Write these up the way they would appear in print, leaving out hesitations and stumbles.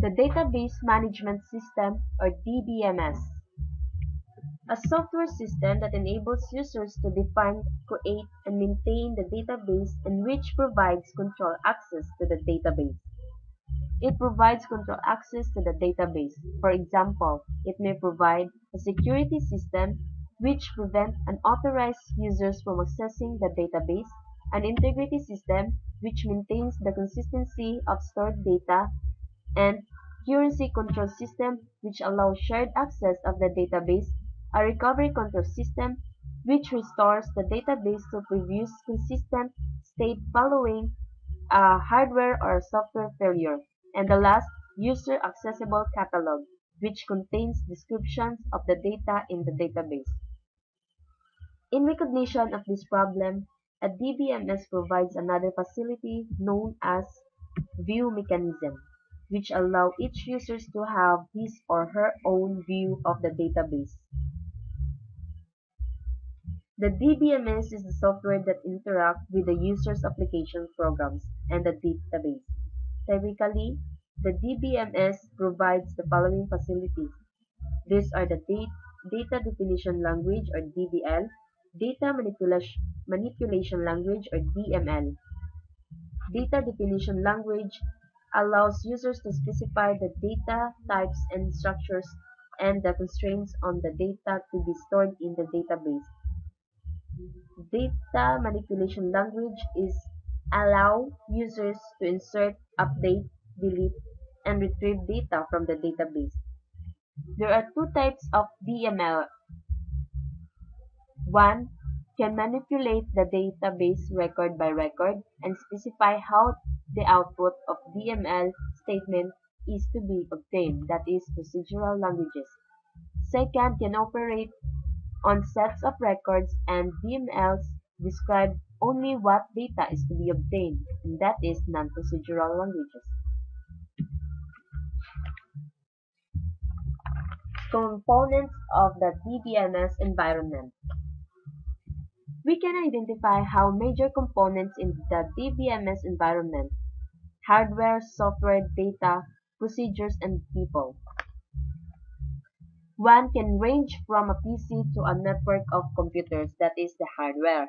The Database Management System, or DBMS. A software system that enables users to define, create, and maintain the database and which provides control access to the database. It provides control access to the database. For example, it may provide a security system which prevents unauthorized users from accessing the database, an integrity system which maintains the consistency of stored data, and currency control system which allows shared access of the database, a recovery control system which restores the database to previous consistent state following a hardware or software failure, and the last, user accessible catalog, which contains descriptions of the data in the database. In recognition of this problem, a DBMS provides another facility known as view mechanism, which allow each user to have his or her own view of the database. The DBMS is the software that interacts with the user's application programs and the database. Typically, the DBMS provides the following facilities. These are the Data Definition Language or DDL, Data Manipulation Language or DML. Data Definition Language allows users to specify the data types and structures and the constraints on the data to be stored in the database. Data Manipulation Language is allow users to insert, update, delete, and retrieve data from the database. There are two types of DML. One can manipulate the database record by record and specify how the output of DML statement is to be obtained, that is, procedural languages. Second can operate on sets of records, and DMLs describe only what data is to be obtained, and that is non-procedural languages. Components of the DBMS environment. We can identify how major components in the DBMS environment: hardware, software, data, procedures, and people. One can range from a PC to a network of computers, that is the hardware.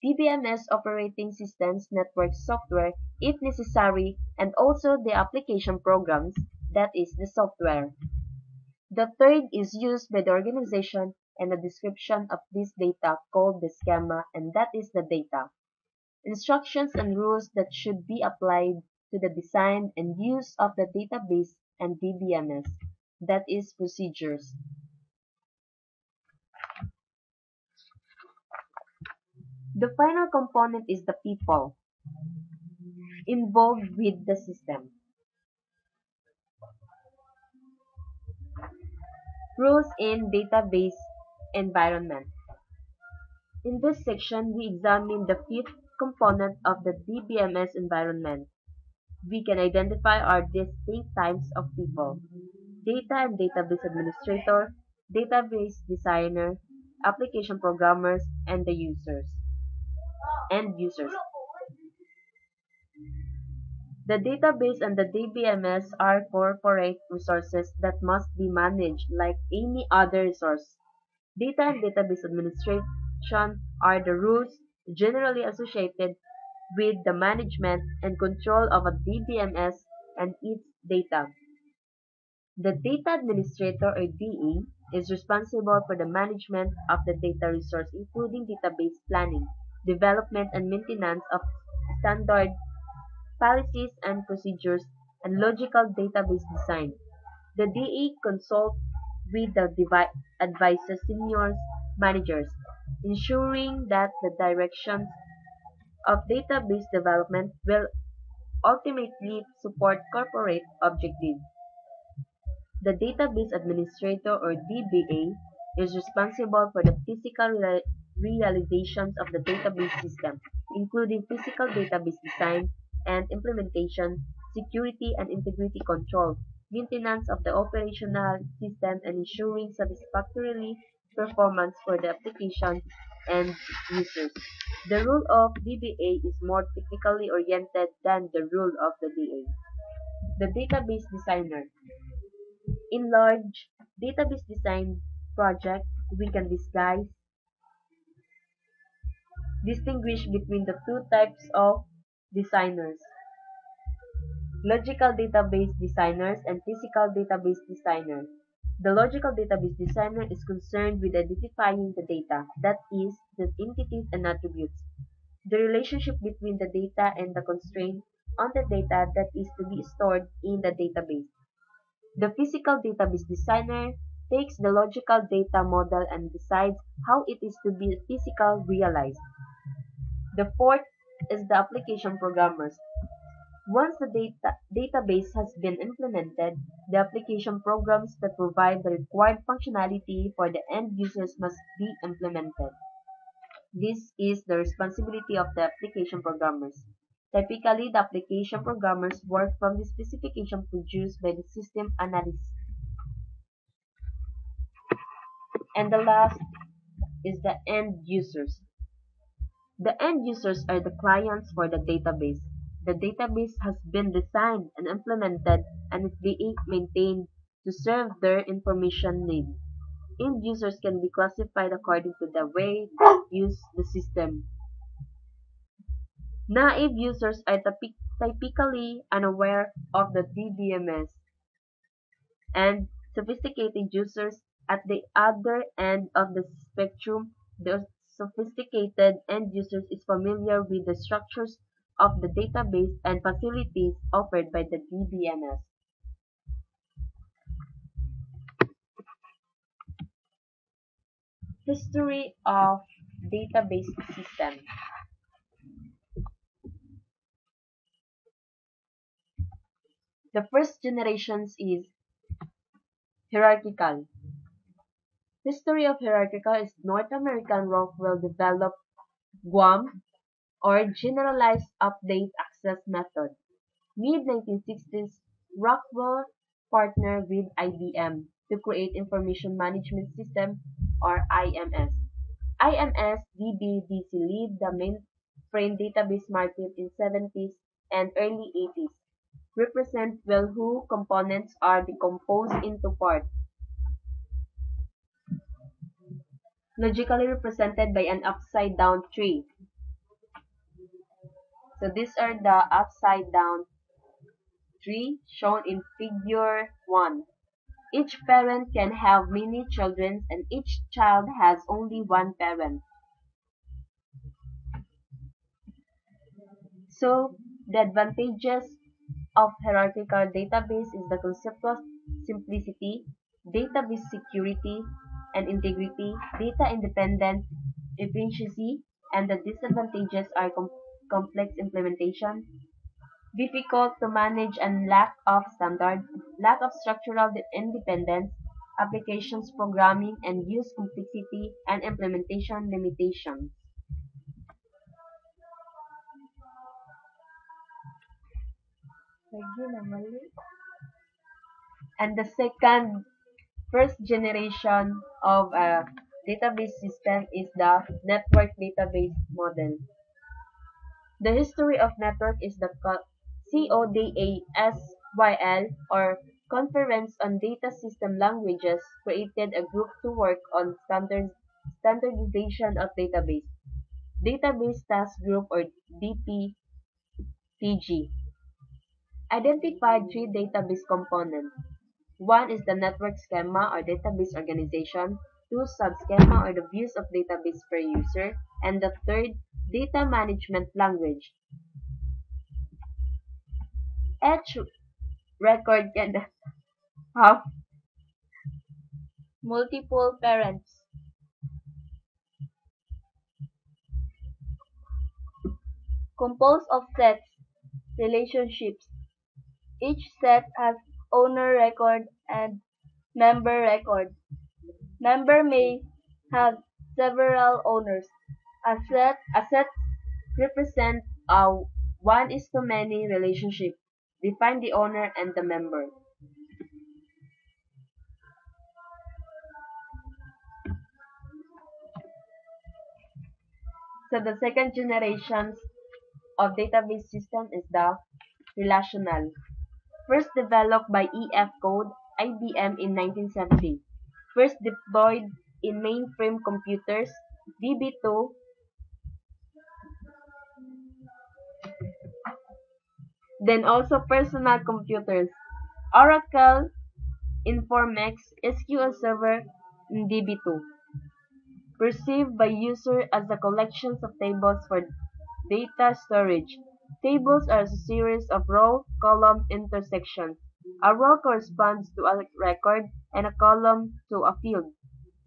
DBMS operating systems, network software, if necessary, and also the application programs, that is the software. The third is used by the organization and a description of this data called the schema, and that is the data. Instructions and rules that should be applied to the design and use of the database and DBMS, that is procedures. The final component is the people involved with the system. Rules in database environment. In this section, we examine the fifth component of the DBMS environment. We can identify our distinct types of people: data and database administrator, database designer, application programmers, and the end users. The database and the DBMS are corporate resources that must be managed like any other resource. Data and database administration are the rules generally associated with the management and control of a DBMS and its data. The data administrator or DA is responsible for the management of the data resource, including database planning, development and maintenance of standard policies and procedures, and logical database design. The DA consults with the advisors senior managers, ensuring that the directions of database development will ultimately support corporate objectives. The database administrator or DBA is responsible for the physical realizations of the database system, including physical database design and implementation, security and integrity control, maintenance of the operational system, and ensuring satisfactory performance for the application and users. The role of DBA is more technically oriented than the role of the DA. The database designer. In large database design project, we can distinguish between the two types of designers: logical database designers and physical database designers. The logical database designer is concerned with identifying the data, that is, the entities and attributes, the relationship between the data and the constraint on the data that is to be stored in the database. The physical database designer takes the logical data model and decides how it is to be physically realized. The fourth is the application programmers. Once the database has been implemented, the application programs that provide the required functionality for the end users must be implemented. This is the responsibility of the application programmers. Typically, the application programmers work from the specification produced by the system analyst. And the last is the end users. The end users are the clients for the database. The database has been designed and implemented and is being maintained to serve their information needs. End users can be classified according to the way they use the system. Naive users are typically unaware of the DBMS, and sophisticated users at the other end of the spectrum. The sophisticated end users is familiar with the structures of the database and facilities offered by the DBMS. History of database system. The first generations is hierarchical. History of hierarchical is North American Rockwell developed GWAM or Generalized Update Access Method. Mid-1960s, Rockwell partnered with IBM to create Information Management System or IMS. IMS DB-DC lead the mainframe database market in 70s and early 80s. Represent well who components are decomposed into parts, logically represented by an upside-down tree. So these are the upside-down tree shown in figure 1. Each parent can have many children and each child has only one parent. So the advantages of hierarchical database is the conceptual simplicity, database security and integrity, data independent, efficiency, and the disadvantages are complex implementation, difficult to manage and lack of standard, lack of structural independence, applications programming and use complexity, and implementation limitations. And the first generation of a database system is the network database model. The history of network is the CODASYL or Conference on Data System Languages created a group to work on standardization of database. Database Task Group or DTTG identified three database components. One is the network schema or database organization, two subschema or the views of database per user, and the third, data management language. Each record can have multiple parents. Composed of sets, relationships. Each set has owner record and member record. Member may have several owners. A set represent a one is to many relationship. Define the owner and the member. So the second generations of database system is the relational. First developed by E.F. Code, IBM in 1970. First deployed in mainframe computers, DB2, then also personal computers, Oracle, Informex, SQL Server, and DB2. Perceived by user as a collection of tables for data storage. Tables are a series of row-column intersections. A row corresponds to a record and a column to a field.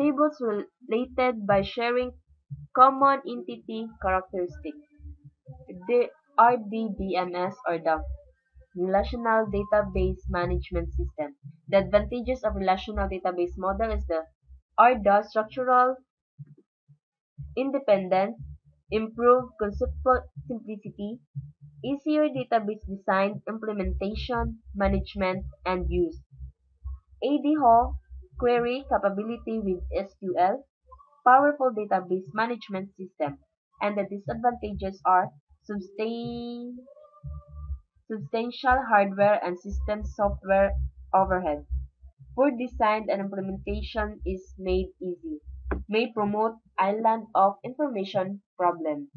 Tables related by sharing common entity characteristics. The RDBMS or the Relational Database Management System. The advantages of relational database model is are the structural independence, improved conceptual simplicity, easier database design, implementation, management, and use. ADHO query capability with SQL, powerful database management system, and the disadvantages are substantial hardware and system software overhead. Poor design and implementation is made easy. May promote island of information problem.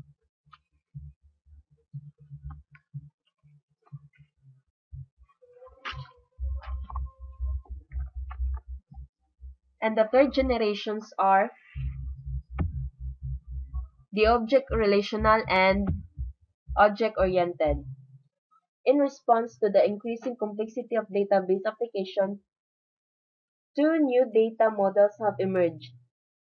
And the third generations are the object relational and object-oriented. In response to the increasing complexity of database applications, two new data models have emerged: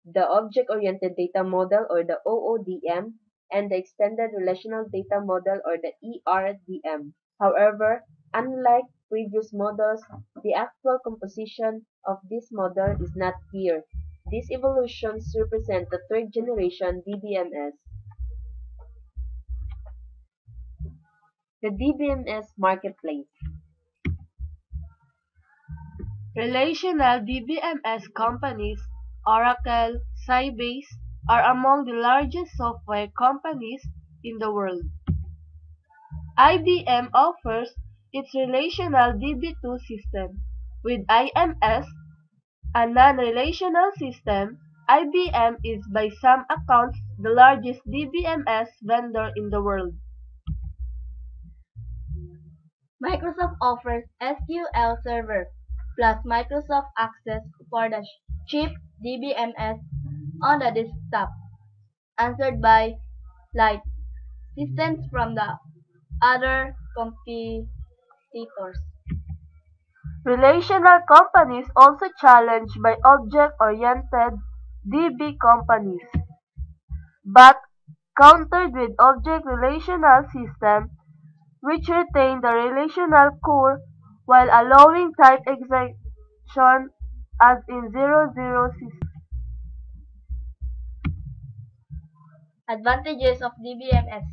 the Object-Oriented Data Model or the OODM and the Extended Relational Data Model or the ERDM. However, unlike previous models, the actual composition of this model is not clear. These evolutions represent the third generation DBMS. The DBMS Marketplace. Relational DBMS companies, Oracle, Sybase, are among the largest software companies in the world. IBM offers its relational DB2 system. With IMS, a non-relational system, IBM is by some accounts the largest DBMS vendor in the world. Microsoft offers SQL Server plus Microsoft Access for the cheap DBMS on the desktop, answered by light systems from the other competitors. Relational companies also challenged by object-oriented DB companies, but countered with object relational system which retain the relational core while allowing type execution as in zero-zero system. Advantages of DBMS.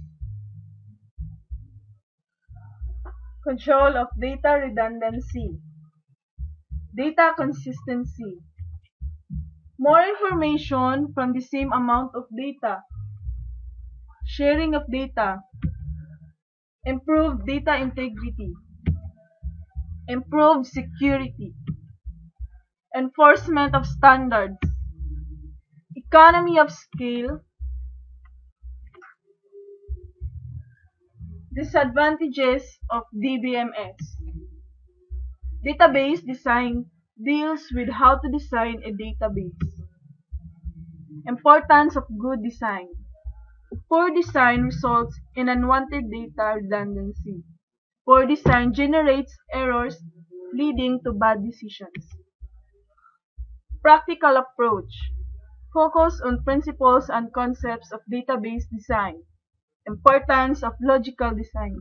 Control of data redundancy, data consistency, more information from the same amount of data, sharing of data, improved data integrity, improved security, enforcement of standards, economy of scale. Disadvantages of DBMS. Database design deals with how to design a database. Importance of good design. Poor design results in unwanted data redundancy. Poor design generates errors leading to bad decisions. Practical approach. Focus on principles and concepts of database design. Importance of logical design.